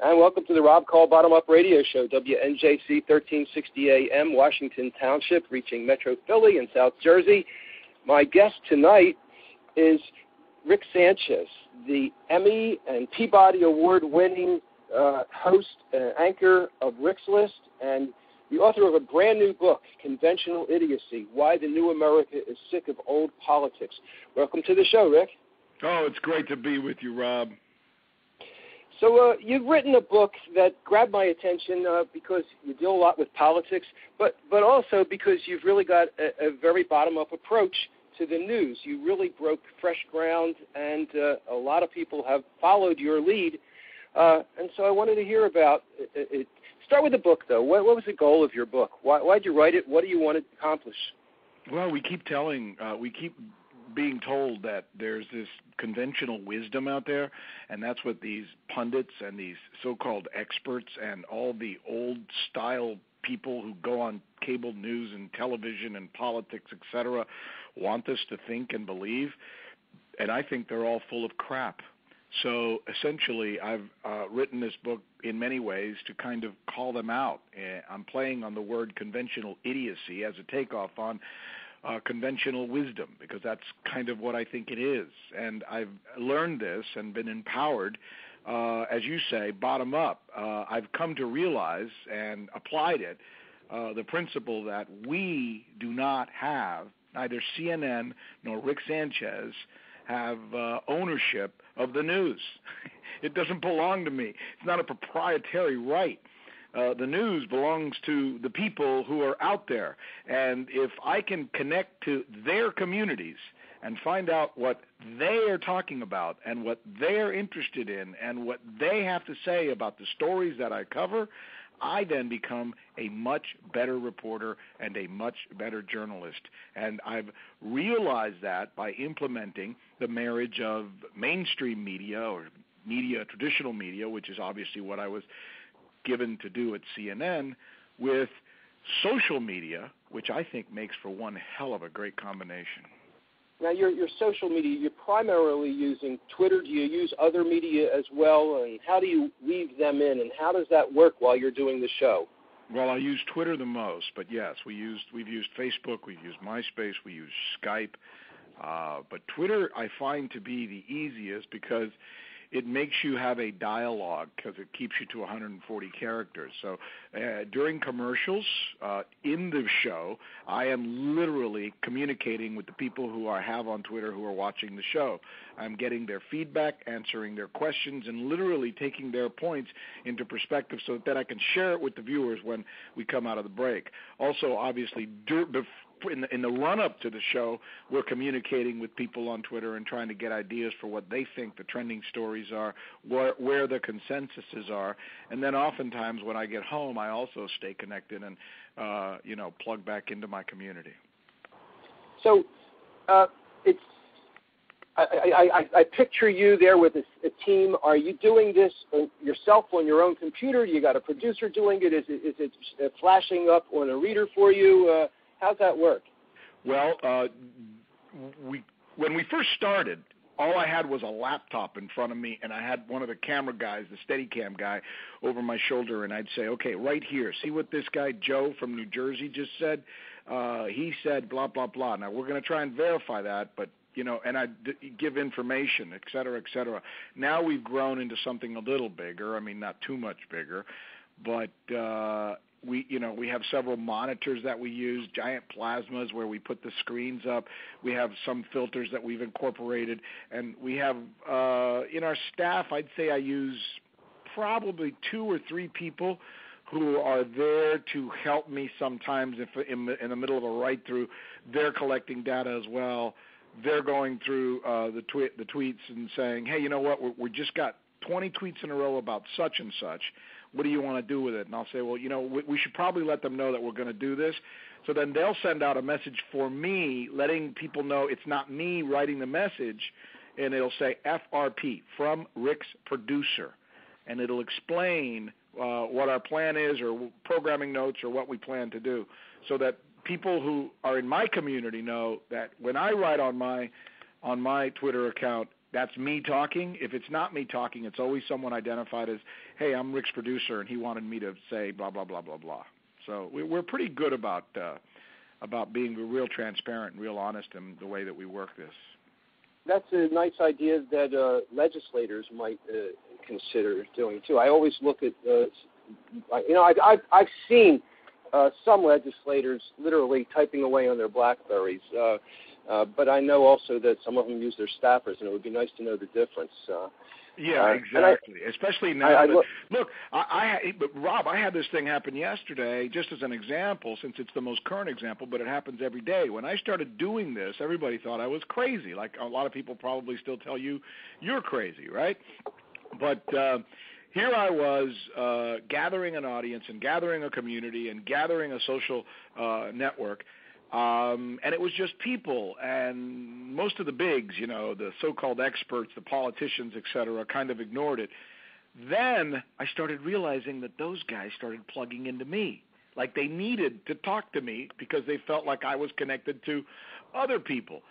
And welcome to the Rob Kall Bottom Up Radio Show, WNJC 1360 AM, Washington Township, reaching Metro Philly and South Jersey. My guest tonight is Rick Sanchez, the Emmy and Peabody Award-winning host and anchor of Rick's List, and the author of a brand new book, Conventional Idiocy, Why the New America is Sick of Old Politics. Welcome to the show, Rick. Oh, it's great to be with you, Rob. So you've written a book that grabbed my attention because you deal a lot with politics, but also because you've really got a very bottom-up approach to the news. You really broke fresh ground, and a lot of people have followed your lead. And so I wanted to hear about it. Start with the book, though. What was the goal of your book? Why'd you write it? What do you want to accomplish? Well, we keep being told that there's this conventional wisdom out there, and that's what these pundits and these so-called experts and all the old-style people who go on cable news and television and politics, etc., want us to think and believe, and I think they're all full of crap. So essentially, I've written this book in many ways to kind of call them out. I'm playing on the word conventional idiocy as a takeoff on conventional wisdom, because that's kind of what I think it is. And I've learned this and been empowered, as you say, bottom up. I've come to realize and applied it, the principle that we do not have, neither CNN nor Rick Sanchez have ownership of the news. It doesn't belong to me. It's not a proprietary right. The news belongs to the people who are out there. And if I can connect to their communities and find out what they are talking about and what they're interested in and what they have to say about the stories that I cover, I then become a much better reporter and a much better journalist. And I've realized that by implementing the marriage of mainstream media or media, traditional media, which is obviously what I was given to do at CNN, with social media, which I think makes for one hell of a great combination. Now, your social media, you're primarily using Twitter. Do you use other media as well? And how do you weave them in? And how does that work while you're doing the show? Well, I use Twitter the most, but yes, we've used Facebook, we've used MySpace, we use Skype. But Twitter I find to be the easiest because it makes you have a dialogue because it keeps you to 140 characters. So during commercials in the show, I am literally communicating with the people who I have on Twitter who are watching the show. I'm getting their feedback, answering their questions, and literally taking their points into perspective so that I can share it with the viewers when we come out of the break. Also, obviously, in the run-up to the show, we're communicating with people on Twitter and trying to get ideas for what they think the trending stories are, where the consensuses are. And then oftentimes when I get home, I also stay connected and, plug back into my community. So I picture you there with a team. Are you doing this yourself on your own computer? You got a producer doing it? Is it flashing up on a reader for you? How's that work? Well, when we first started, all I had was a laptop in front of me, and I had one of the camera guys, the Steadicam guy, over my shoulder, and I'd say, okay, right here, see what this guy Joe from New Jersey just said? He said blah, blah, blah. Now, we're going to try and verify that, but, and I'd give information, et cetera, et cetera. Now we've grown into something a little bigger. I mean, not too much bigger, but we have several monitors that we use, giant plasmas where we put the screens up. We have some filters that we've incorporated, and we have in our staff, I'd say I use probably 2 or 3 people who are there to help me sometimes if in the middle of a write-through. They're collecting data as well. They're going through the tweets and saying, hey, you know what, we just got 20 tweets in a row about such and such. What do you want to do with it? And I'll say, well, we should probably let them know that we're going to do this. So then they'll send out a message for me, letting people know it's not me writing the message, and it'll say FRP, from Rick's producer. And it'll explain what our plan is or programming notes or what we plan to do, so that people who are in my community know that when I write on my Twitter account, that's me talking. If it's not me talking, it's always someone identified as, hey, I'm Rick's producer, and he wanted me to say blah, blah, blah, blah, blah. So we're pretty good about being real transparent and real honest in the way that we work this. That's a nice idea that legislators might consider doing, too. I always look at, I've seen some legislators literally typing away on their BlackBerries, but I know also that some of them use their staffers, and it would be nice to know the difference. Yeah, exactly. Especially now. But Rob, I had this thing happen yesterday, just as an example, since it's the most current example, but it happens every day. When I started doing this, everybody thought I was crazy. Like a lot of people probably still tell you, you're crazy, right? But here I was gathering an audience and gathering a community and gathering a social network. And it was just people, and most of the bigs, the so-called experts, the politicians, et cetera, kind of ignored it. Then I started realizing that those guys started plugging into me, like they needed to talk to me because they felt like I was connected to other people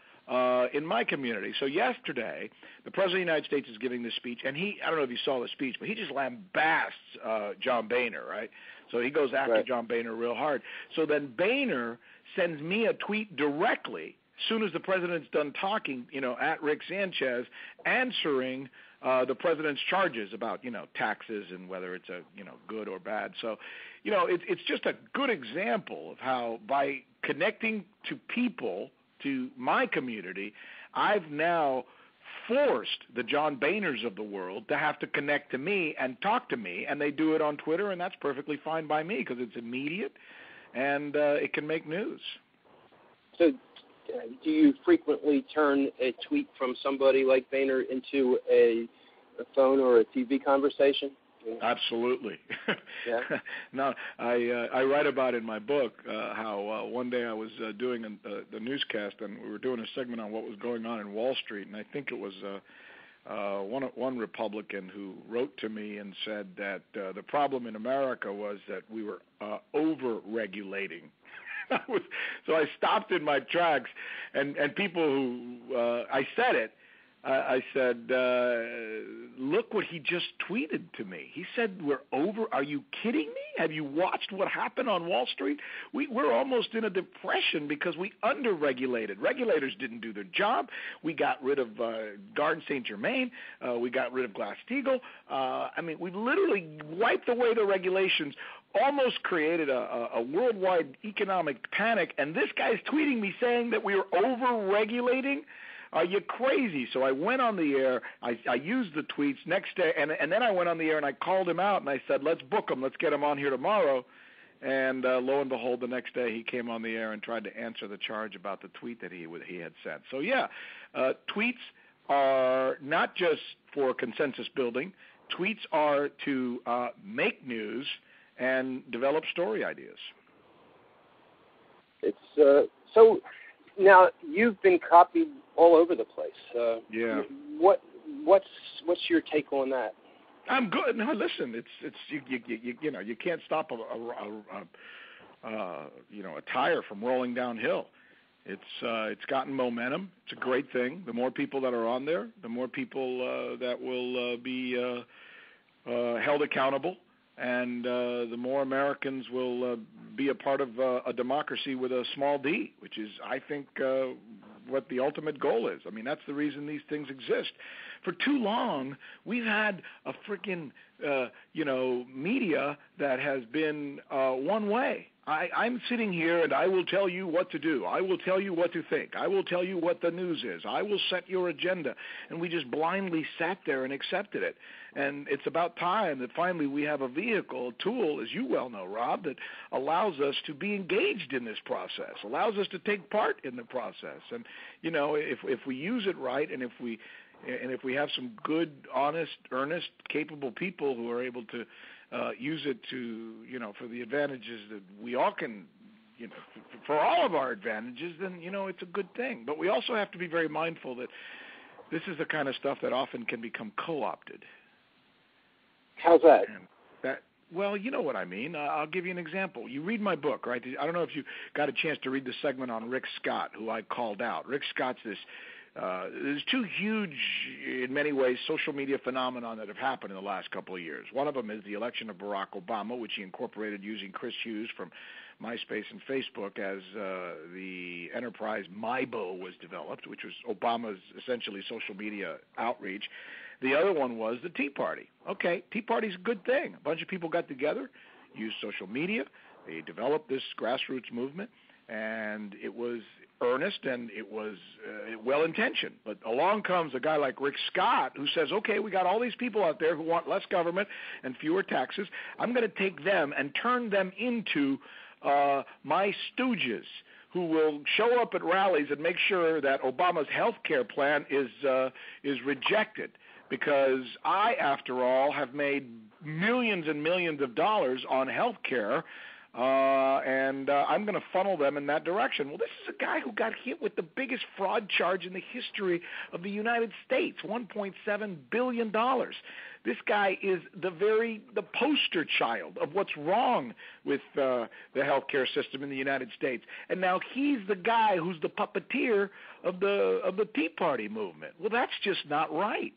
in my community. So yesterday, the President of the United States is giving this speech, and I don't know if you saw the speech, but he just lambasts John Boehner, right? So he goes after John Boehner real hard. So then Boehner sends me a tweet directly as soon as the president's done talking, at Rick Sanchez, answering the president's charges about, taxes and whether it's a, good or bad. So, it's just a good example of how by connecting to people, to my community, I've now forced the John Boehners of the world to have to connect to me and talk to me, and they do it on Twitter, and that's perfectly fine by me because it's immediate and it can make news. So do you frequently turn a tweet from somebody like Boehner into a phone or a TV conversation? Absolutely. Yeah. No, I write about in my book how one day I was doing the newscast, and we were doing a segment on what was going on in Wall Street, and I think it was one Republican who wrote to me and said that the problem in America was that we were over-regulating. So I stopped in my tracks, and people who I said it. I said, look what he just tweeted to me. He said, we're over. Are you kidding me? Have you watched what happened on Wall Street? We're almost in a depression because we under-regulated. Regulators didn't do their job. We got rid of Garden St. Germain. We got rid of Glass-Steagall. We literally wiped away the regulations, almost created a worldwide economic panic, and this guy's tweeting me saying that we were over-regulating? Are you crazy? So I went on the air. I used the tweets next day, and then I went on the air and I called him out and I said, let's book him. Let's get him on here tomorrow. And lo and behold, the next day he came on the air and tried to answer the charge about the tweet that he had sent. So, tweets are not just for consensus building. Tweets are to make news and develop story ideas. It's so now you've been copied all over the place. Yeah. What's your take on that? I'm good. No, listen, it's you can't stop a tire from rolling downhill. It's gotten momentum. It's a great thing. The more people that are on there, the more people that will be held accountable, and the more Americans will be a part of a democracy with a small d, which is, I think, what the ultimate goal is. I mean, that's the reason these things exist. For too long, we've had a freaking, media that has been one way. I'm sitting here and I will tell you what to do. I will tell you what to think. I will tell you what the news is. I will set your agenda. And we just blindly sat there and accepted it. And it's about time that finally we have a vehicle, a tool, as you well know, Rob, that allows us to be engaged in this process, allows us to take part in the process. And, if we use it right, and if we have some good, honest, earnest, capable people who are able to use it to, for the advantages that we all can, for all of our advantages, then, it's a good thing. But we also have to be very mindful that this is the kind of stuff that often can become co-opted. How's that? Well, you know what I mean. I'll give you an example. You read my book, right? I don't know if you got a chance to read the segment on Rick Scott, who I called out. Rick Scott's this there's two huge, in many ways, social media phenomenon that have happened in the last couple of years. One of them is the election of Barack Obama, which he incorporated using Chris Hughes from MySpace and Facebook as the enterprise MyBo was developed, which was Obama's essentially social media outreach. The other one was the Tea Party. Okay, Tea Party's a good thing. A bunch of people got together, used social media. They developed this grassroots movement, and it was earnest and it was well-intentioned. But along comes a guy like Rick Scott who says, okay, we got all these people out there who want less government and fewer taxes. I'm going to take them and turn them into my stooges who will show up at rallies and make sure that Obama's health care plan is rejected. Because I, after all, have made millions and millions of dollars on health care, and I'm going to funnel them in that direction. Well, this is a guy who got hit with the biggest fraud charge in the history of the United States, $1.7 billion. This guy is the poster child of what's wrong with the healthcare system in the United States. And now he's the guy who's the puppeteer of the Tea Party movement. Well, that's just not right.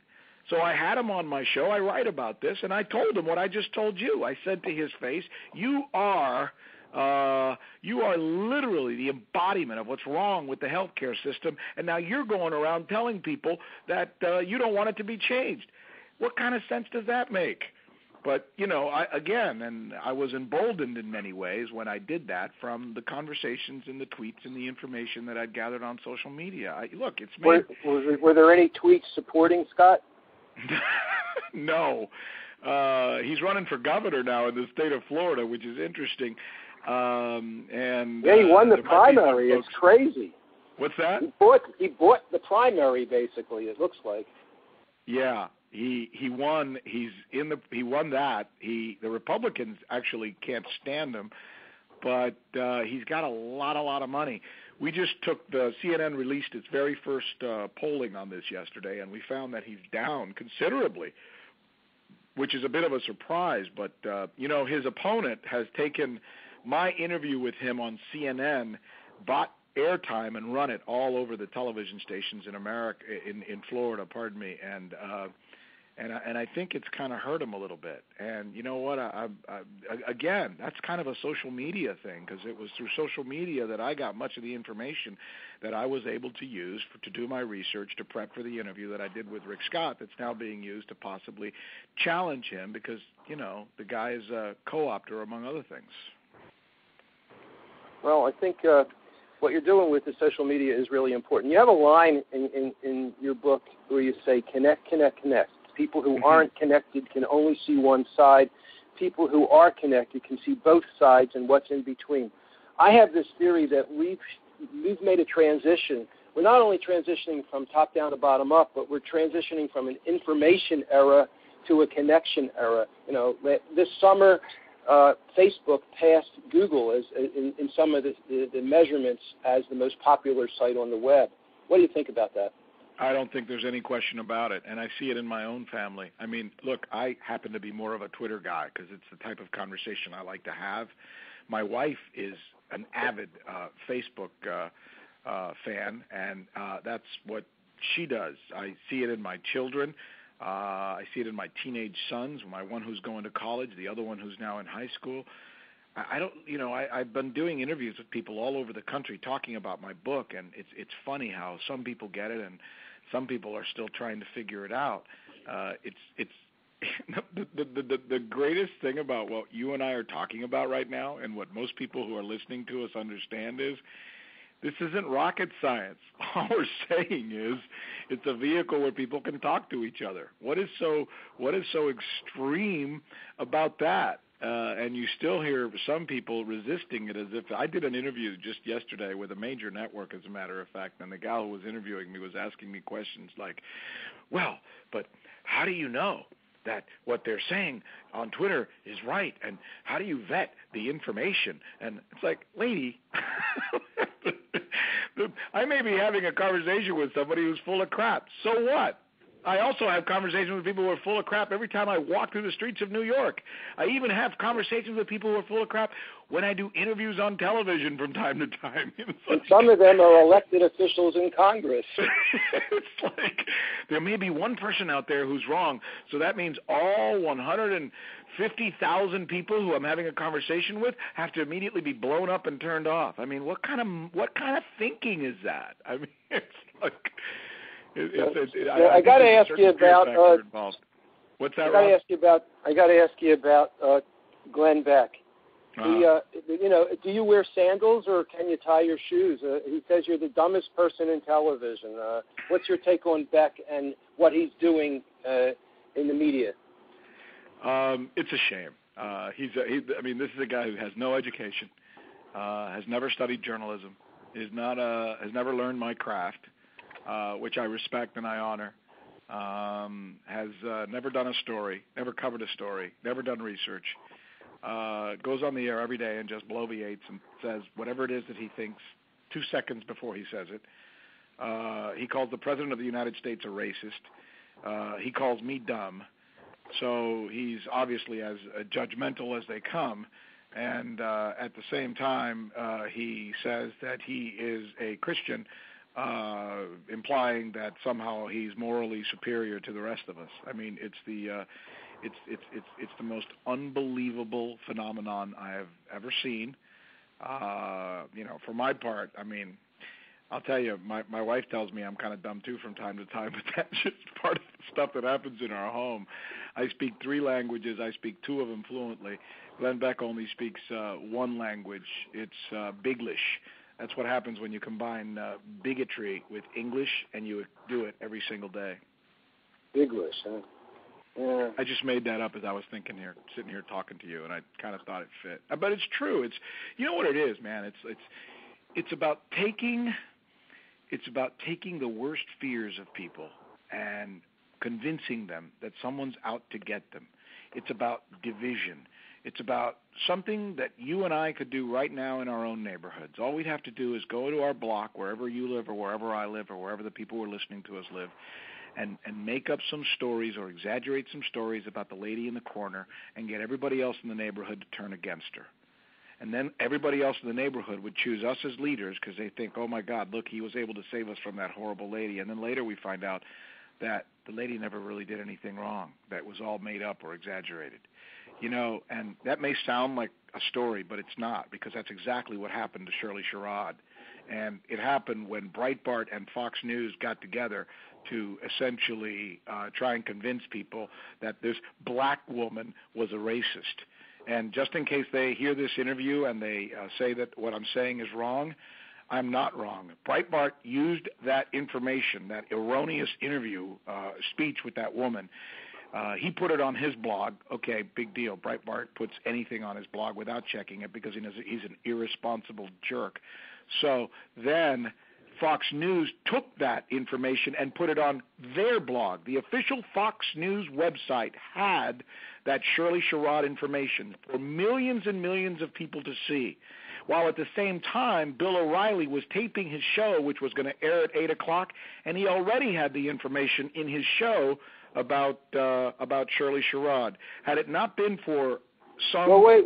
So I had him on my show. I write about this, and I told him what I just told you. I said to his face, you are literally the embodiment of what's wrong with the healthcare system, and now you're going around telling people that you don't want it to be changed. What kind of sense does that make? But, I was emboldened in many ways when I did that from the conversations and the tweets and the information that I'd gathered on social media. It's made... Were there any tweets supporting Scott? No. He's running for governor now in the state of Florida, which is interesting. He won the primary. It's crazy. What's that? He bought the primary, basically, it looks like. Yeah. He won. He won that. The Republicans actually can't stand him, but he's got a lot of money. We just CNN released its very first polling on this yesterday, and we found that he's down considerably, which is a bit of a surprise. But his opponent has taken my interview with him on CNN, bought airtime, and run it all over the television stations in America, in Florida, pardon me, and I think it's kind of hurt him a little bit. And you know what? Again, that's kind of a social media thing, because it was through social media that I got much of the information that I was able to use to do my research to prep for the interview that I did with Rick Scott that's now being used to possibly challenge him because, the guy is a co-opter, among other things. Well, I think what you're doing with the social media is really important. You have a line in your book where you say, connect, connect, connect. People who aren't connected can only see one side. People who are connected can see both sides and what's in between. I have this theory that we've made a transition. We're not only transitioning from top down to bottom up, but we're transitioning from an information era to a connection era. This summer, Facebook passed Google as in some of the measurements as the most popular site on the web. What do you think about that? I don't think there's any question about it, and I see it in my own family. I mean, look, I happen to be more of a Twitter guy because it's the type of conversation I like to have. My wife is an avid Facebook fan, and that's what she does. I see it in my children. I see it in my teenage sons, my one who's going to college, the other one who's now in high school. I've been doing interviews with people all over the country talking about my book, and it's funny how some people get it and some people are still trying to figure it out. It's the greatest thing about what you and I are talking about right now, and what most people who are listening to us understand is, this isn't rocket science. All we're saying is it's a vehicle where people can talk to each other. What is so extreme about that? And you still hear some people resisting it as if I did an interview just yesterday with a major network, as a matter of fact, and the gal who was interviewing me was asking me questions like, well, but how do you know that what they're saying on Twitter is right, and how do you vet the information? And it's like, lady, I may be having a conversation with somebody who's full of crap. So what? I also have conversations with people who are full of crap every time I walk through the streets of New York. I even have conversations with people who are full of crap when I do interviews on television from time to time. And some of them are elected officials in Congress. It's like there may be one person out there who's wrong, so that means all 150,000 people who I'm having a conversation with have to immediately be blown up and turned off. I mean, what kind of thinking is that? I mean, it's like... I got to ask you about. What's that? I got to ask you about Glenn Beck. Do you wear sandals or can you tie your shoes? He says you're the dumbest person in television. What's your take on Beck and what he's doing in the media? It's a shame. This is a guy who has no education, has never studied journalism, has never learned my craft. Which I respect and I honor, has never done a story, never covered a story, never done research, goes on the air every day and just bloviates and says whatever it is that he thinks 2 seconds before he says it. He calls the President of the United States a racist. He calls me dumb. So he's obviously as judgmental as they come. And at the same time, he says that he is a Christian, implying that somehow he's morally superior to the rest of us. I mean, it's the most unbelievable phenomenon I have ever seen. For my part, I mean, I'll tell you, my wife tells me I'm kind of dumb too from time to time, but that's just part of the stuff that happens in our home. I speak 3 languages. I speak 2 of them fluently. Glenn Beck only speaks 1 language. It's Biglish. That's what happens when you combine bigotry with English, and you do it every single day. Biglish, huh? Yeah. I just made that up as I was sitting here talking to you, and I kind of thought it fit. But it's true. It's what it is, man. It's about taking the worst fears of people and convincing them that someone's out to get them. It's about division. It's about something that you and I could do right now in our own neighborhoods. All we'd have to do is go to our block, wherever you live or wherever I live or wherever the people who are listening to us live, and make up some stories or exaggerate some stories about the lady in the corner and get everybody else in the neighborhood to turn against her. And then everybody else in the neighborhood would choose us as leaders because they think, oh, my God, look, he was able to save us from that horrible lady. And then later we find out that the lady never really did anything wrong. That was all made up or exaggerated. And that may sound like a story, but it's not, because that's exactly what happened to Shirley Sherrod. And it happened when Breitbart and Fox News got together to essentially try and convince people that this black woman was a racist. And just in case they hear this interview and they say that what I'm saying is wrong, I'm not wrong. Breitbart used that information, that erroneous interview speech with that woman. He put it on his blog. Okay, big deal. Breitbart puts anything on his blog without checking it because he's an irresponsible jerk. So then Fox News took that information and put it on their blog. The official Fox News website had that Shirley Sherrod information for millions and millions of people to see. While at the same time, Bill O'Reilly was taping his show, which was going to air at 8 o'clock, and he already had the information in his show about Shirley Sherrod. Had it not been for some... Well, wait.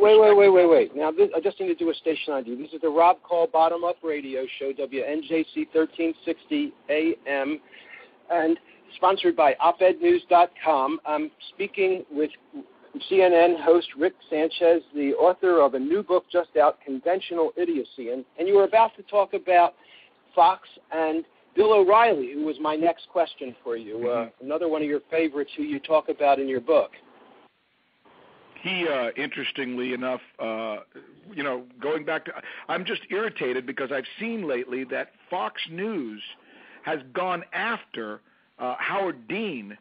Now, I just need to do a station ID. This is the Rob Kall Bottom Up Radio Show, WNJC 1360 AM, and sponsored by opednews.com. I'm speaking with CNN host Rick Sanchez, the author of a new book just out, Conventional Idiocy. And you were about to talk about Fox and Bill O'Reilly, who was my next question for you, another one of your favorites who you talk about in your book. He, interestingly enough, going back to, I'm just irritated because I've seen lately that Fox News has gone after Howard Dean,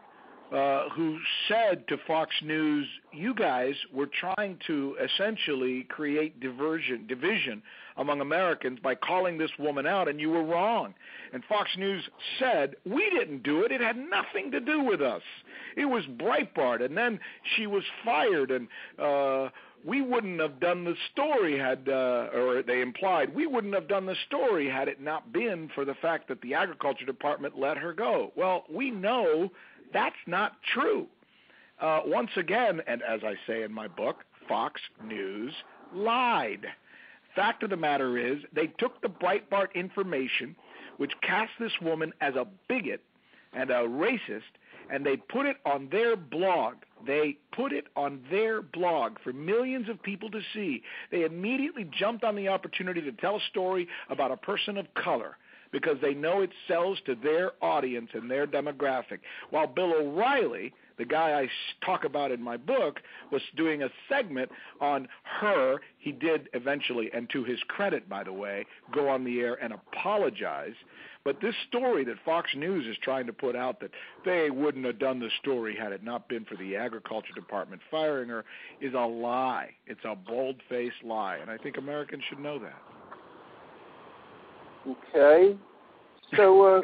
who said to Fox News, you guys were trying to essentially create division among Americans by calling this woman out, and you were wrong. And Fox News said, we didn't do it. It had nothing to do with us. It was Breitbart, and then she was fired, and we wouldn't have done the story or they implied, we wouldn't have done the story had it not been for the fact that the Agriculture Department let her go. Well, we know That's not true. Once again, and as I say in my book, Fox News lied. Fact of the matter is, they took the Breitbart information, which cast this woman as a bigot and a racist, and they put it on their blog. They put it on their blog for millions of people to see. They immediately jumped on the opportunity to tell a story about a person of color because they know it sells to their audience and their demographic. While Bill O'Reilly, the guy I talk about in my book, was doing a segment on her. He did eventually, and to his credit, by the way, go on the air and apologize. But this story that Fox News is trying to put out, that they wouldn't have done the story had it not been for the Agriculture Department firing her, is a lie. It's a bold-faced lie, and I think Americans should know that. Okay. So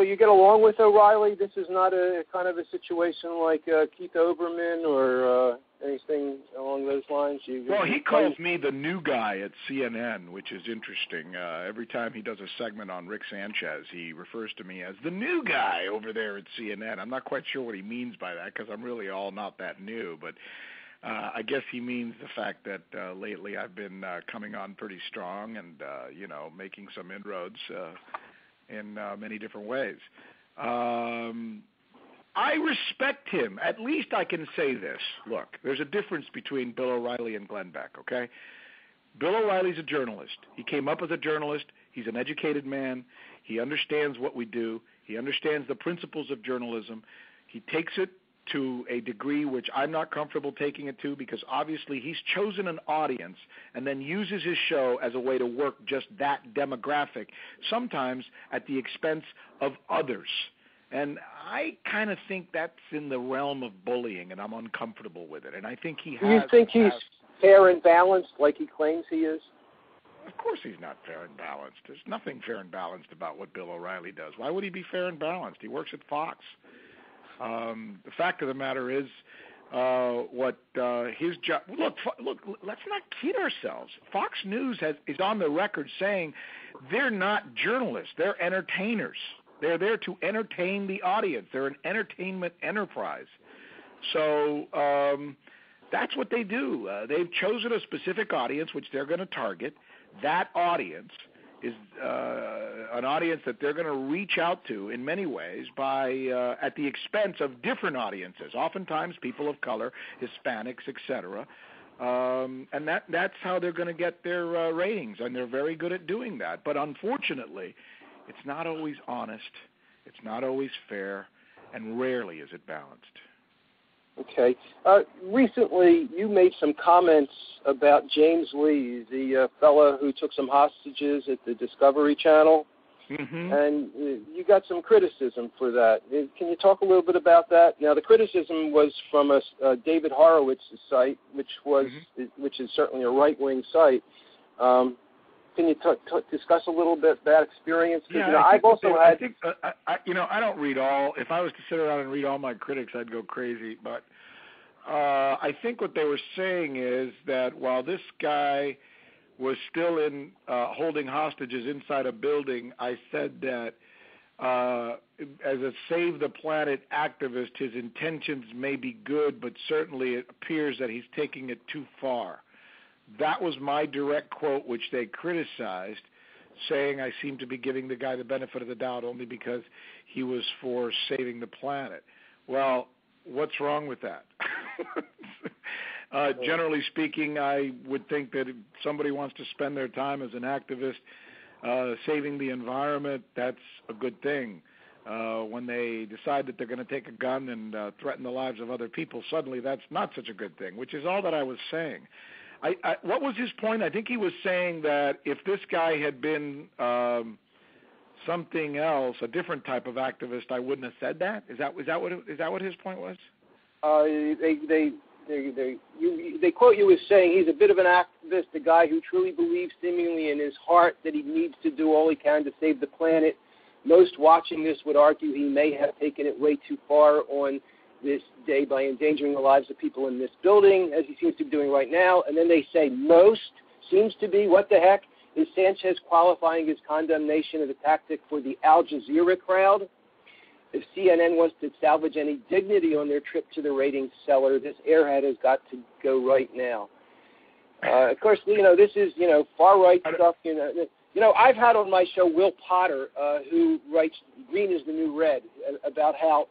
you get along with O'Reilly? This is not a kind of a situation like Keith Olbermann or anything along those lines? Well, he calls me the new guy at CNN, which is interesting. Every time he does a segment on Rick Sanchez, he refers to me as the new guy over there at CNN. I'm not quite sure what he means by that because I'm really all not that new, but I guess he means the fact that lately I've been coming on pretty strong and, making some inroads in many different ways. I respect him. At least I can say this. Look, there's a difference between Bill O'Reilly and Glenn Beck, okay? Bill O'Reilly's a journalist. He came up as a journalist. He's an educated man. He understands what we do. He understands the principles of journalism. He takes it to a degree which I'm not comfortable taking it to because obviously he's chosen an audience and then uses his show as a way to work just that demographic, sometimes at the expense of others. And I kind of think that's in the realm of bullying, and I'm uncomfortable with it. And I think he has... Do you think he's fair and balanced like he claims he is? Of course he's not fair and balanced. There's nothing fair and balanced about what Bill O'Reilly does. Why would he be fair and balanced? He works at Fox. The fact of the matter is, his job. Look. Let's not kid ourselves. Fox News is on the record saying they're not journalists; they're entertainers. They're there to entertain the audience. They're an entertainment enterprise. So that's what they do. They've chosen a specific audience which they're going to target. That audience is an audience that they're going to reach out to in many ways by at the expense of different audiences, oftentimes people of color, Hispanics, etc. And that's how they're going to get their ratings, and they're very good at doing that. But unfortunately, it's not always honest, it's not always fair, and rarely is it balanced. Okay. Recently, you made some comments about James Lee, the fellow who took some hostages at the Discovery Channel, and you got some criticism for that. Can you talk a little bit about that? Now, the criticism was from a David Horowitz's site, which is certainly a right-wing site. Can you discuss a little bit that experience? Yeah, I don't read all. If I was to sit around and read all my critics, I'd go crazy. But I think what they were saying is that while this guy was still in holding hostages inside a building, I said that as a Save the Planet activist, his intentions may be good, but certainly it appears that he's taking it too far. That was my direct quote, which they criticized, saying I seem to be giving the guy the benefit of the doubt only because he was for saving the planet. Well, what's wrong with that? Generally speaking, I would think that if somebody wants to spend their time as an activist saving the environment, that's a good thing. When they decide that they're going to take a gun and threaten the lives of other people, suddenly that's not such a good thing, which is all that I was saying. What was his point? I think he was saying that if this guy had been something else, a different type of activist, I wouldn't have said that. Is that what his point was? They quote you as saying he's a bit of an activist, a guy who truly believes seemingly in his heart that he needs to do all he can to save the planet. Most watching this would argue he may have taken it way too far on this day by endangering the lives of people in this building, as he seems to be doing right now. And then they say most seems to be, what the heck? Is Sanchez qualifying his condemnation as a tactic for the Al Jazeera crowd? if CNN wants to salvage any dignity on their trip to the ratings cellar, this airhead has got to go right now. Of course, this is, far-right stuff. I've had on my show Will Potter, who writes Green is the New Red, about how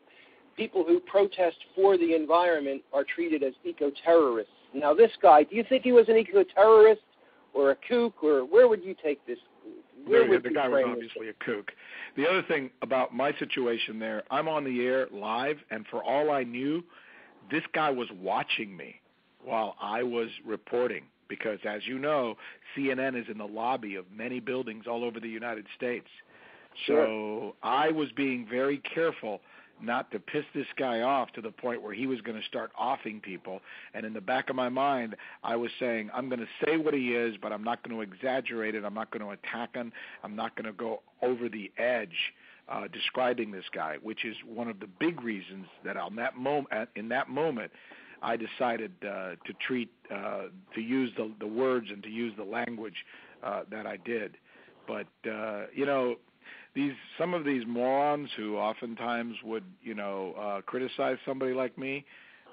people who protest for the environment are treated as eco-terrorists. Now, this guy, do you think he was an eco-terrorist or a kook, or where would you take this? The guy was obviously a kook. The other thing about my situation there, I'm on the air live, and for all I knew, this guy was watching me while I was reporting. Because, as you know, CNN is in the lobby of many buildings all over the United States. Sure. So I was being very careful not to piss this guy off to the point where he was going to start offing people. And in the back of my mind, I was saying, I'm going to say what he is, but I'm not going to exaggerate it. I'm not going to attack him. I'm not going to go over the edge describing this guy, which is one of the big reasons that in that moment, I decided to use the words and to use the language that I did. But, some of these morons who oftentimes would, criticize somebody like me,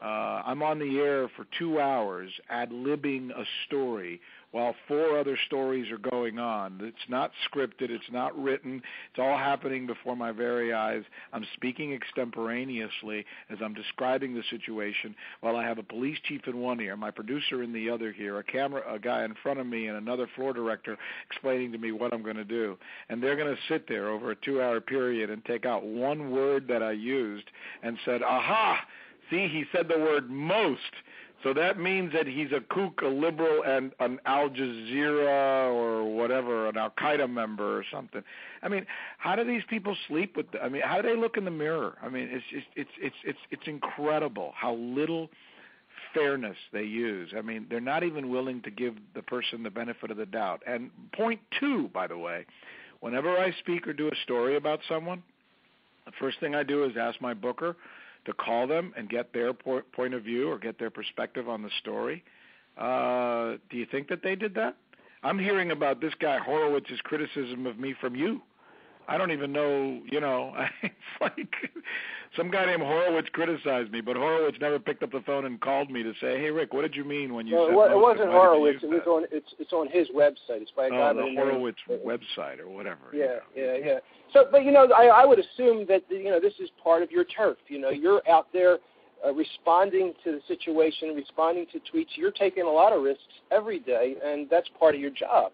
I'm on the air for 2 hours ad-libbing a story while 4 other stories are going on. It's not scripted. It's not written. It's all happening before my very eyes. I'm speaking extemporaneously as I'm describing the situation while I have a police chief in one ear, my producer in the other here, a guy in front of me, and another floor director explaining to me what I'm going to do. And they're going to sit there over a 2-hour period and take out one word that I used and said, aha, see, he said the word most. So that means that he's a kook, a liberal, and an Al Jazeera or whatever, an Al-Qaeda member or something. I mean, how do these people sleep with how do they look in the mirror? I mean, it's incredible how little fairness they use. I mean, they're not even willing to give the person the benefit of the doubt. And point 2, by the way, whenever I speak or do a story about someone, the first thing I do is ask my booker to call them and get their point of view or get their perspective on the story. Do you think that they did that? I'm hearing about this guy Horowitz's criticism of me from you. I don't even know, it's like some guy named Horowitz criticized me, but Horowitz never picked up the phone and called me to say, hey, Rick, what did you mean when you said it wasn't Horowitz. It's on his website. It's by a guy the Horowitz website or whatever. Yeah. So, but, I would assume that, this is part of your turf. You're out there responding to the situation, responding to tweets. You're taking a lot of risks every day, and that's part of your job.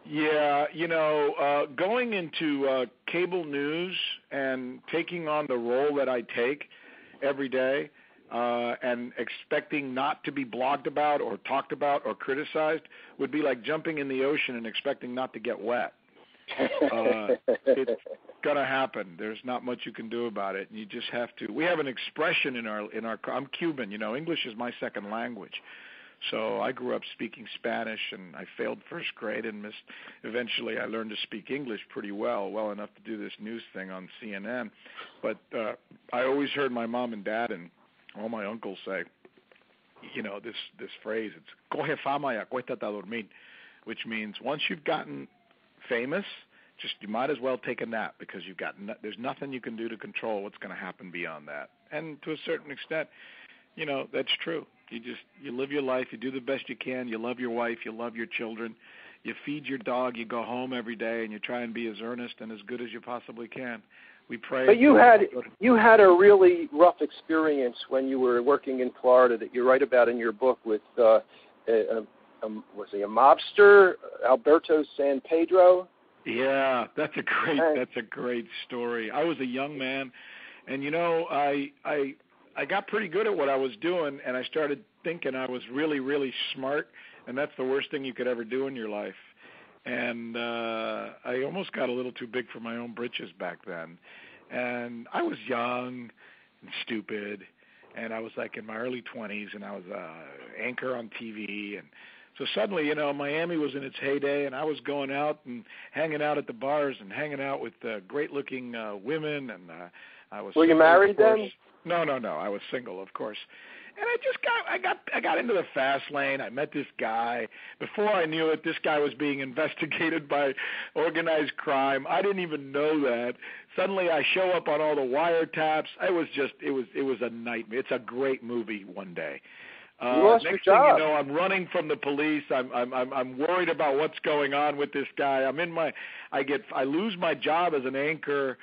Yeah, going into cable news and taking on the role that I take every day and expecting not to be blogged about or talked about or criticized would be like jumping in the ocean and expecting not to get wet. It's going to happen. There's not much you can do about it. You just have to. We have an expression in our. I'm Cuban. English is my second language. So I grew up speaking Spanish, and I failed first grade and missed. Eventually, I learned to speak English pretty well enough to do this news thing on CNN. But I always heard my mom and dad and all my uncles say, this phrase. It's "coge fama y acuéstate a dormir," which means once you've gotten famous, you might as well take a nap because there's nothing you can do to control what's going to happen beyond that. And to a certain extent, that's true. You live your life, you do the best you can, you love your wife, you love your children, you feed your dog, you go home every day, and you try and be as earnest and as good as you possibly can. We pray. But you had a really rough experience when you were working in Florida that you write about in your book with was he a mobster, Alberto San Pedro? Yeah, that's a great story. I was a young man, and I got pretty good at what I was doing, and I started thinking I was really, really smart, and that's the worst thing you could ever do in your life. And I almost got a little too big for my own britches back then. And I was young and stupid, and I was like in my early 20s, and I was an anchor on TV. And so suddenly, Miami was in its heyday, and I was going out and hanging out at the bars and hanging out with great-looking women. And I was. Were you married then? No. I was single, of course. And I got into the fast lane. I met this guy. Before I knew it, this guy was being investigated by organized crime. I didn't even know that. suddenly I show up on all the wiretaps. It was a nightmare. It's a great movie one day. You lost next your job. thing you know, I'm running from the police. I'm worried about what's going on with this guy. I lose my job as an anchor.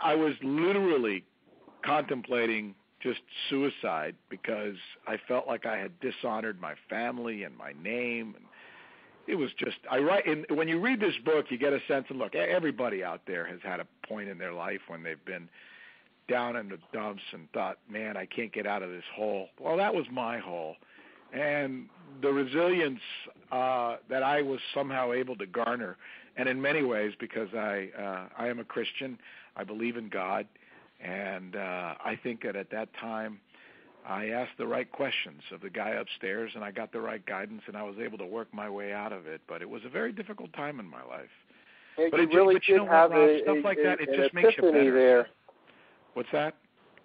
I was literally contemplating just suicide because I felt like I had dishonored my family and my name. And it was just, when you read this book, you get a sense of, look, everybody out there has had a point in their life when they've been down in the dumps and thought, man, I can't get out of this hole. Well, that was my hole. And the resilience that I was somehow able to garner, and in many ways because I am a Christian, I believe in God, and I think that at that time I asked the right questions of the guy upstairs, and I got the right guidance, and I was able to work my way out of it. But it was a very difficult time in my life. Yeah, but you really did have stuff like that, it just makes you better. There. What's that?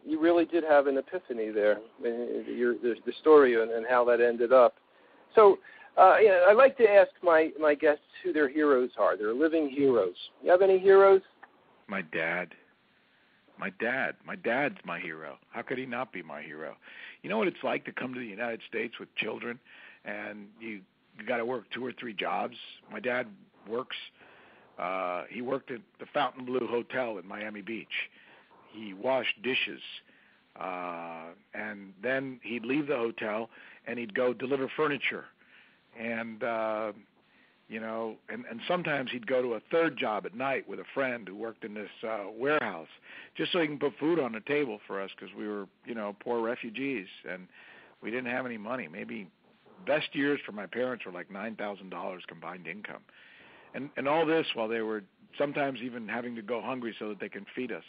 You really did have an epiphany there, the story and how that ended up. So I like to ask my guests who their heroes are. They're living heroes. You have any heroes? My dad. My dad's my hero. How could he not be my hero? You know what it's like to come to the United States with children, and you got to work 2 or 3 jobs. My dad works. He worked at the Fontainebleau Hotel in Miami Beach. He washed dishes, and then he'd leave the hotel and he'd go deliver furniture, and and sometimes he'd go to a 3rd job at night with a friend who worked in this warehouse, just so he can put food on the table for us because we were, poor refugees and we didn't have any money. Maybe best years for my parents were like $9,000 combined income, and all this while they were sometimes even having to go hungry so that they can feed us.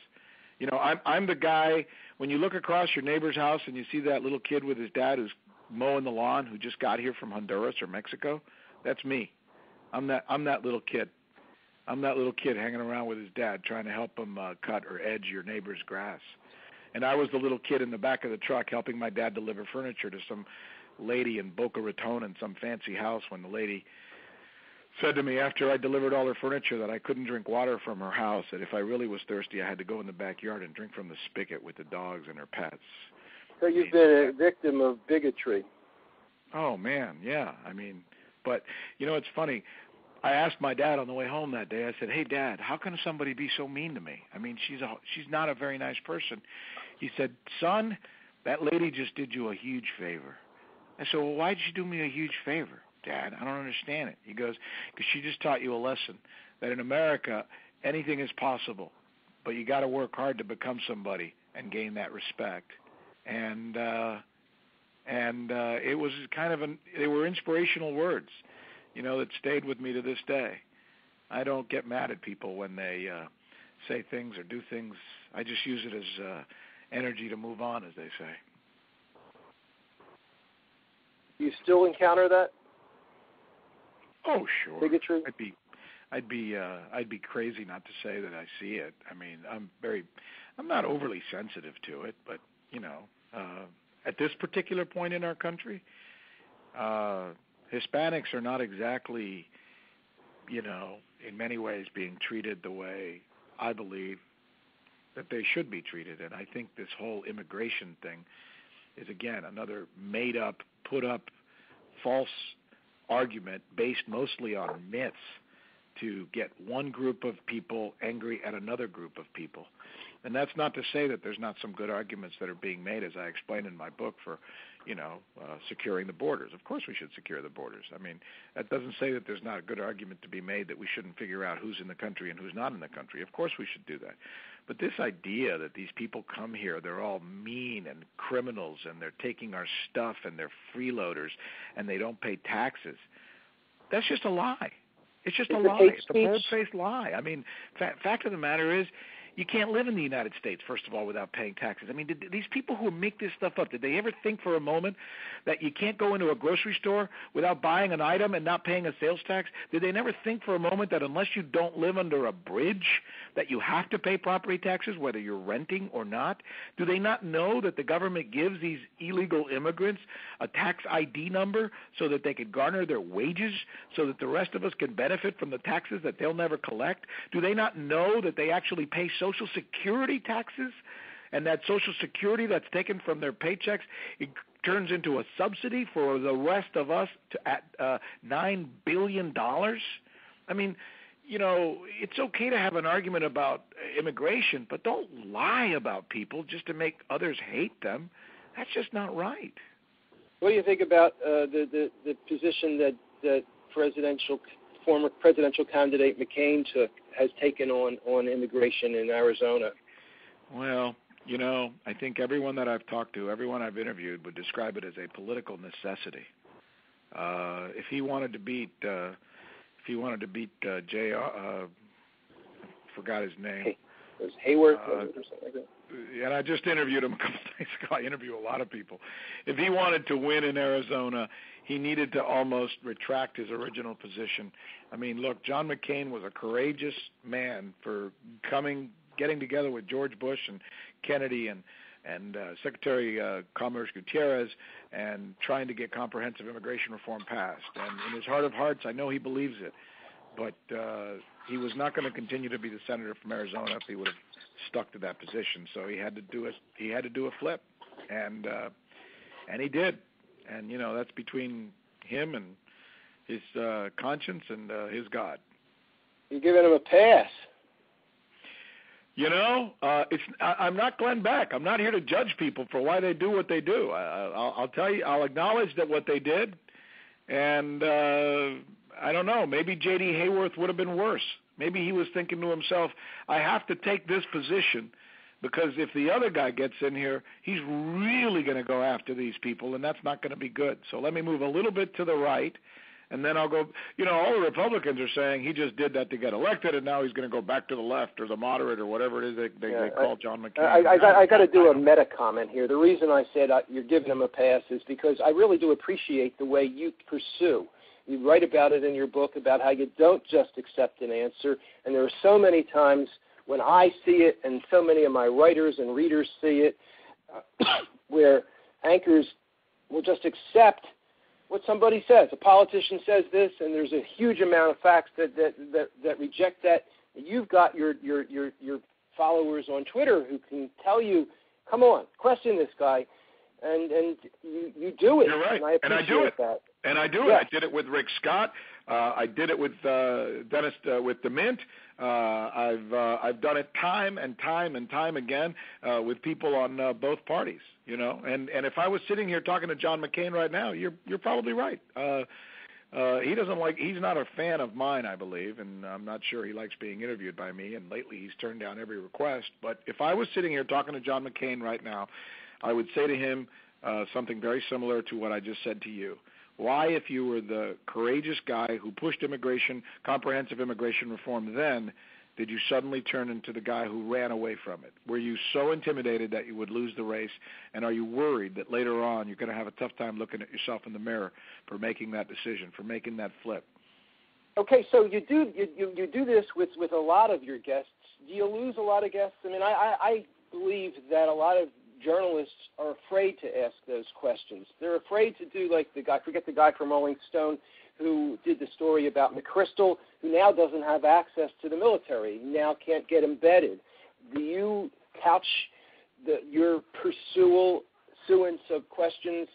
I'm the guy, when you look across your neighbor's house and you see that little kid with his dad who's mowing the lawn who just got here from Honduras or Mexico, that's me. I'm that little kid. I'm that little kid hanging around with his dad trying to help him cut or edge your neighbor's grass. And I was the little kid in the back of the truck helping my dad deliver furniture to some lady in Boca Raton in some fancy house when the lady said to me after I delivered all her furniture that I couldn't drink water from her house, that if I really was thirsty, I had to go in the backyard and drink from the spigot with the dogs and her pets. So you've been a victim of bigotry. Oh, man, yeah. But, it's funny. I asked my dad on the way home that day, I said, hey, Dad, how can somebody be so mean to me? She's not a very nice person. He said, son, that lady just did you a huge favor. I said, well, why did she do me a huge favor, Dad? I don't understand it. He goes, because she just taught you a lesson that in America, anything is possible, but you got to work hard to become somebody and gain that respect. And it was they were inspirational words, that stayed with me to this day. I don't get mad at people when they say things or do things. I just use it as energy to move on, as they say. Do you still encounter that? Oh, sure. Bigotry? I'd be crazy not to say that I see it. I'm not overly sensitive to it, but at this particular point in our country, Hispanics are not exactly, in many ways being treated the way I believe that they should be treated. And I think this whole immigration thing is, again, another made-up, put-up, false argument based mostly on myths to get one group of people angry at another group of people. And that's not to say that there's not some good arguments that are being made, as I explained in my book, for, securing the borders. Of course we should secure the borders. That doesn't say that there's not a good argument to be made that we shouldn't figure out who's in the country and who's not in the country. Of course we should do that. But this idea that these people come here, they're all mean and criminals and they're taking our stuff and they're freeloaders and they don't pay taxes, that's just a lie. It's just a lie. It's a bold-faced lie. Fact of the matter is, You can't live in the United States, first of all, without paying taxes. I mean, did these people who make this stuff up, did they ever think for a moment that you can't go into a grocery store without buying an item and not paying a sales tax? Did they never think for a moment that unless you don't live under a bridge, that you have to pay property taxes, whether you're renting or not? Do they not know that the government gives these illegal immigrants a tax ID number so that they can garner their wages, so that the rest of us can benefit from the taxes that they'll never collect? Do they not know that they actually pay Social Security taxes, and that Social Security that's taken from their paychecks, it turns into a subsidy for the rest of us at $9 billion? I mean, you know, it's okay to have an argument about immigration, but don't lie about people just to make others hate them. That's just not right. What do you think about the position that former presidential candidate McCain has taken on immigration in Arizona? Well, you know, I think everyone that I've talked to, everyone I've interviewed, would describe it as a political necessity. If he wanted to beat J.R. Forgot his name. It was Hayworth or something like that. And I just interviewed him a couple days ago. I interview a lot of people. If he wanted to win in Arizona, he needed to almost retract his original position. I mean, look, John McCain was a courageous man for getting together with George Bush and Kennedy and Secretary Commerce Gutierrez and trying to get comprehensive immigration reform passed. And in his heart of hearts, I know he believes it. But he was not going to continue to be the senator from Arizona if he would have stuck to that position. So he had to do a flip, and he did. And you know, that's between him and his conscience and his God. You're giving him a pass. You know, I'm not Glenn Beck. I'm not here to judge people for why they do what they do. I'll tell you, I'll acknowledge that what they did, and I don't know, maybe J.D. Hayworth would have been worse. Maybe he was thinking to himself, I have to take this position because if the other guy gets in here, he's really going to go after these people, and that's not going to be good. So let me move a little bit to the right, and then I'll go, you know, all the Republicans are saying he just did that to get elected, and now he's going to go back to the left or the moderate or whatever it is they call John McCain. I got to do a meta comment here. The reason I said you're giving him a pass is because I really do appreciate the way you pursue. You write about it in your book about how you don't just accept an answer, and there are so many times when I see it and so many of my writers and readers see it where anchors will just accept what somebody says. A politician says this, and there's a huge amount of facts that reject that. You've got your followers on Twitter who can tell you, come on, question this guy, and you do it. You're right, and I appreciate that. And I do it. I did it with Rick Scott. I did it with Dennis with the Mint. I've done it time and time again with people on both parties. You know, and if I was sitting here talking to John McCain right now, you're probably right. He's not a fan of mine, I believe, and I'm not sure he likes being interviewed by me. And lately, he's turned down every request. But if I was sitting here talking to John McCain right now, I would say to him something very similar to what I just said to you. Why, if you were the courageous guy who pushed comprehensive immigration reform then, did you suddenly turn into the guy who ran away from it? Were you so intimidated that you would lose the race? And are you worried that later on you're going to have a tough time looking at yourself in the mirror for making that decision, for making that flip? Okay, so you do this with a lot of your guests. Do you lose a lot of guests? I mean, I believe that a lot of journalists are afraid to ask those questions. They're afraid to do like the guy, forget the guy from Rolling Stone who did the story about McChrystal, who now doesn't have access to the military, now can't get embedded. Do you couch your pursuance of questions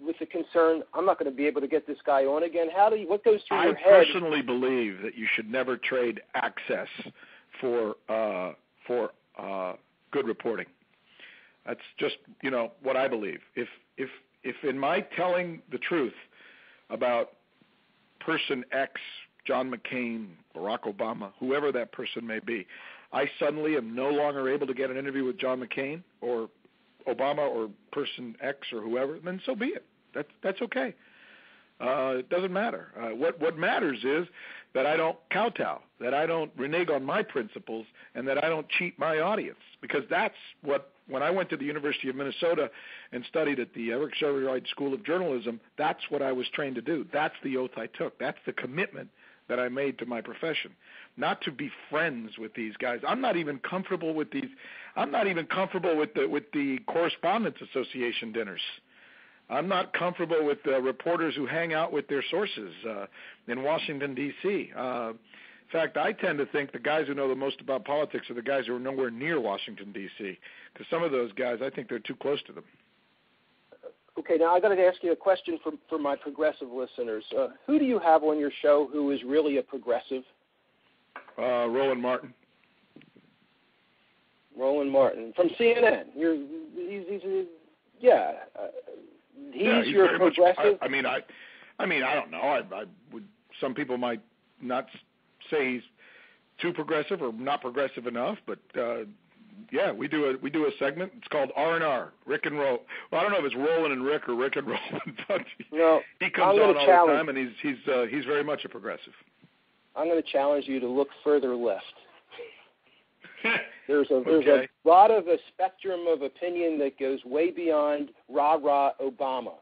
with the concern, I'm not going to be able to get this guy on again? What goes through your head? I personally believe that you should never trade access for good reporting. That's just, you know, what I believe. If in my telling the truth about person X, John McCain, Barack Obama, whoever that person may be, I suddenly am no longer able to get an interview with John McCain or Obama or person X or whoever, then so be it. That's okay. It doesn't matter. What matters is that I don't kowtow, that I don't renege on my principles, and that I don't cheat my audience. Because that's what, when I went to the University of Minnesota and studied at the Eric Sherrod School of Journalism, that's what I was trained to do. That's the oath I took. That's the commitment that I made to my profession, not to be friends with these guys. I'm not even comfortable with these. I'm not even comfortable with the Correspondents Association dinners. I'm not comfortable with the reporters who hang out with their sources in Washington, D.C. In fact, I tend to think the guys who know the most about politics are the guys who are nowhere near Washington, D.C., because some of those guys, I think they're too close to them. Okay, now I got to ask you a question for my progressive listeners. Who do you have on your show who is really a progressive? Roland Martin. Roland Martin from CNN. He's your progressive. I don't know. I would. Some people might not say he's too progressive or not progressive enough, but yeah, we do a segment. It's called R&R, Rick and Roll. Well, I don't know if it's Roland and Rick or Rick and Roland, but he comes on all the time, and he's very much a progressive. I'm going to challenge you to look further left. There's a lot of a spectrum of opinion that goes way beyond rah-rah Obama.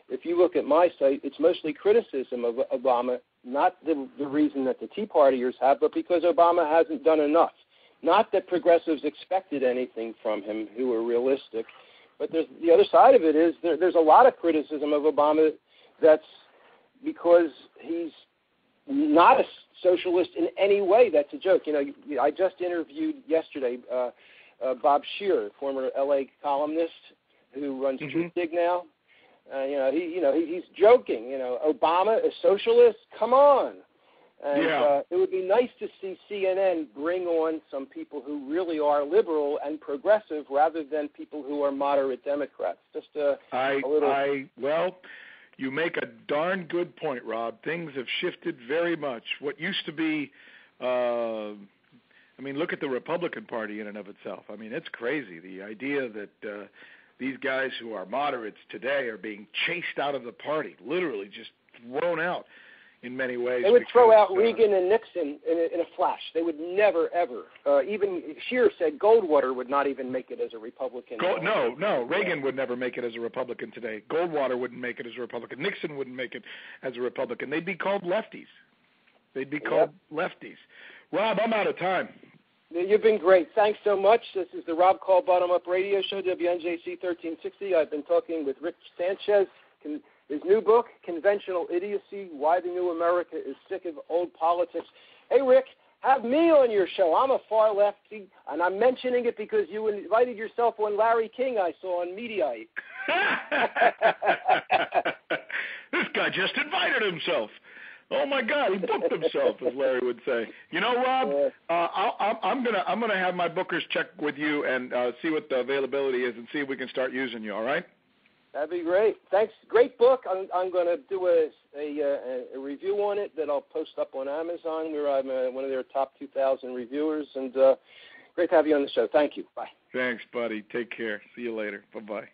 If you look at my site, it's mostly criticism of Obama, not the reason that the Tea Partiers have, but because Obama hasn't done enough. Not that progressives expected anything from him who are realistic, but the other side of it is there's a lot of criticism of Obama that's because he's not a socialist in any way. That's a joke. I just interviewed yesterday Bob Scheer, former L.A. columnist who runs Truthdig now. He's joking. Obama, a socialist? Come on. And it would be nice to see CNN bring on some people who really are liberal and progressive rather than people who are moderate Democrats. Just a little. Well, you make a darn good point, Rob. Things have shifted very much. What used to be, look at the Republican Party in and of itself. It's crazy. The idea that these guys who are moderates today are being chased out of the party, literally just thrown out in many ways. They would throw out Reagan and Nixon in a flash. They would never, ever. Even Scheer said Goldwater would not even make it as a Republican. No. Reagan would never make it as a Republican today. Goldwater wouldn't make it as a Republican. Nixon wouldn't make it as a Republican. They'd be called lefties. Rob, I'm out of time. You've been great. Thanks so much. This is the Rob Kall Bottom Up Radio Show, WNJC 1360. I've been talking with Rick Sanchez. His new book, Conventional Idiocy, Why the New America is Sick of Old Politics. Hey, Rick, have me on your show. I'm a far lefty, and I'm mentioning it because you invited yourself on Larry King, I saw on Mediaite. This guy just invited himself. Oh my God, he booked himself, as Larry would say. Rob, I'm gonna have my bookers check with you and see what the availability is and see if we can start using you. All right? That'd be great. Thanks. Great book. I'm going to do a review on it that I'll post up on Amazon, where I'm one of their top 2,000 reviewers. And great to have you on the show. Thank you. Bye. Thanks, buddy. Take care. See you later. Bye-bye.